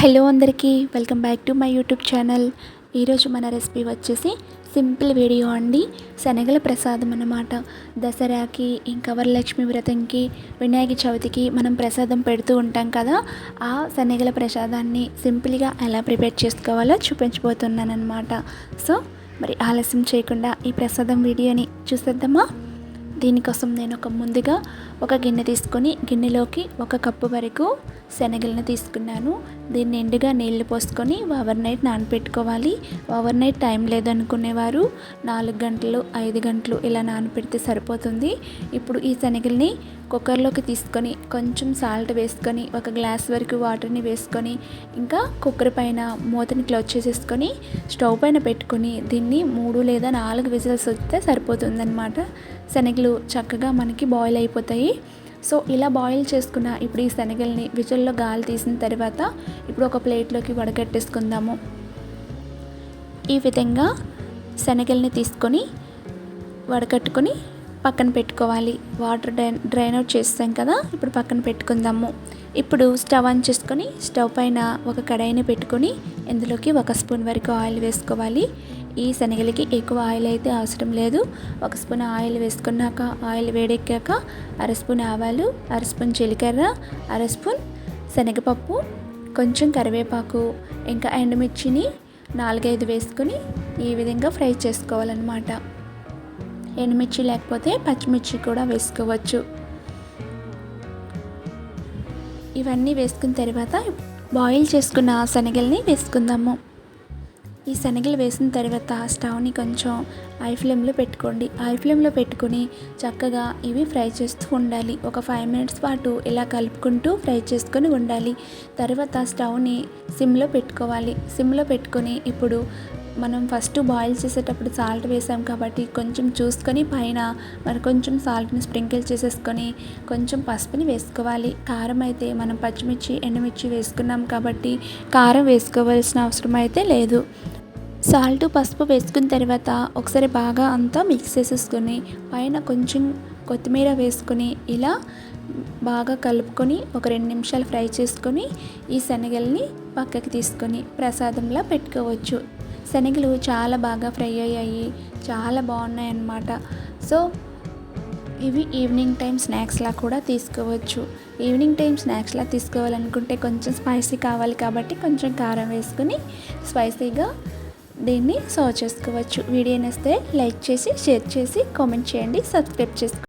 Hello అందరికీ welcome back to my YouTube channel. ఈరోజు మన రెసిపీ వచ్చేసి సింపుల్ వీడియో అండి. శనగల ప్రసాదం అన్నమాట. దసరాకి ఇంకా వరలక్ష్మి వ్రతంకి వినాయక చవితికి మనం ప్రసాదం పెడుతూ ఉంటాం కదా. ఆ శనగల ప్రసాదాన్ని సింపుల్గా ఎలా ప్రిపేర్ చేసుకోవాలో చూపించబోతున్నాను అనమాట. సో మరి ఆలస్యం చేయకుండా ఈ ప్రసాదం వీడియోని చూసేద్దామా. దీనికోసం నేను ముందుగా ఒక గిన్నె తీసుకొని గిన్నెలోకి 1 కప్పు వరకు శనగలను తీసుకున్నాను. దీన్ని ఎండుగా నీళ్లు పోసుకొని ఓవర్ నైట్ నానపెట్టుకోవాలి. ఓవర్ నైట్ టైం లేదనుకునేవారు 4 గంటలు 5 గంటలు ఇలా నానపెడితే సరిపోతుంది. ఇప్పుడు ఈ శనగల్ని కుక్కర్లోకి తీసుకొని కొంచెం సాల్ట్ వేసుకొని 1 గ్లాస్ వరకు వాటర్ని వేసుకొని ఇంకా కుక్కర్ పైన మూతని క్లోజ్ చేసేసుకొని స్టవ్ పైన పెట్టుకొని దీన్ని 3 లేదా 4 విజిల్స్ వస్తే సరిపోతుందన్నమాట. శనగలు చక్కగా మనకి బాయిల్ అయిపోతాయి. సో ఇలా బాయిల్ చేసుకున్న ఇప్పుడు ఈ శనగల్ని విజిల్లో గాలి తీసిన తర్వాత ఇప్పుడు ఒక ప్లేట్లోకి వడకట్టేసుకుందాము. ఈ విధంగా శనగల్ని తీసుకొని వడకట్టుకొని పక్కన పెట్టుకోవాలి. వాటర్ డ్రైన్ అవుట్ చేస్తాం కదా, ఇప్పుడు పక్కన పెట్టుకుందాము. ఇప్పుడు స్టవ్ ఆన్ చేసుకొని స్టవ్ పైన ఒక కడాయిని పెట్టుకొని ఇందులోకి 1 స్పూన్ వరకు ఆయిల్ వేసుకోవాలి. ఈ శనగలకి ఎక్కువ ఆయిల్ అయితే అవసరం లేదు. 1 స్పూన్ ఆయిల్ వేసుకున్నాక ఆయిల్ వేడెక్కాక 1/2 స్పూన్ ఆవాలు, 1/2 స్పూన్ జీలకర్ర, 1/2 స్పూన్ శనగపప్పు, కొంచెం కరివేపాకు ఇంకా ఎండుమిర్చిని 4-5 వేసుకొని ఈ విధంగా ఫ్రై చేసుకోవాలన్నమాట. ఎండుమిర్చి లేకపోతే పచ్చిమిర్చి కూడా వేసుకోవచ్చు. ఇవన్నీ వేసుకున్న తర్వాత బాయిల్ చేసుకున్న శనగల్ని వేసుకుందాము. ఈ శనగలు వేసిన తర్వాత స్టవ్ని కొంచెం హై ఫ్లేమ్లో పెట్టుకోండి. హై ఫ్లేమ్లో పెట్టుకుని చక్కగా ఇవి ఫ్రై చేస్తూ ఉండాలి. ఒక 5 మినిట్స్ పాటు ఇలా కలుపుకుంటూ ఫ్రై చేసుకొని ఉండాలి. తర్వాత స్టవ్ని సిమ్లో పెట్టుకోవాలి. సిమ్లో పెట్టుకొని ఇప్పుడు మనం ఫస్ట్ బాయిల్ చేసేటప్పుడు సాల్ట్ వేసాం కాబట్టి కొంచెం చూసుకొని పైన మరి కొంచెం సాల్ట్ని స్ప్రింకిల్ చేసేసుకొని కొంచెం పసుపుని వేసుకోవాలి. కారం అయితే మనం పచ్చిమిర్చి ఎండుమిర్చి వేసుకున్నాం కాబట్టి కారం వేసుకోవాల్సిన అవసరం అయితే లేదు. సాల్ట్ పసుపు వేసుకున్న తర్వాత ఒకసారి బాగా అంతా మిక్స్ చేసేసుకొని పైన కొంచెం కొత్తిమీర వేసుకొని ఇలా బాగా కలుపుకొని ఒక 2 నిమిషాలు ఫ్రై చేసుకొని ఈ శనగల్ని పక్కకి తీసుకొని ప్రసాదంలా పెట్టుకోవచ్చు. శనగలు చాలా బాగా ఫ్రై అయ్యాయి, చాలా బాగున్నాయి అన్నమాట. సో ఇవి ఈవినింగ్ టైం స్నాక్స్లా కూడా తీసుకోవచ్చు. ఈవినింగ్ టైం స్నాక్స్లా తీసుకోవాలనుకుంటే కొంచెం స్పైసీ కావాలి కాబట్టి కొంచెం కారం వేసుకొని స్పైసీగా దీన్ని సర్వ్ చేసుకోవచ్చు. వీడియో నచ్చితే లైక్ చేసి షేర్ చేసి కామెంట్ చేయండి, సబ్స్క్రైబ్ చేసుకోండి.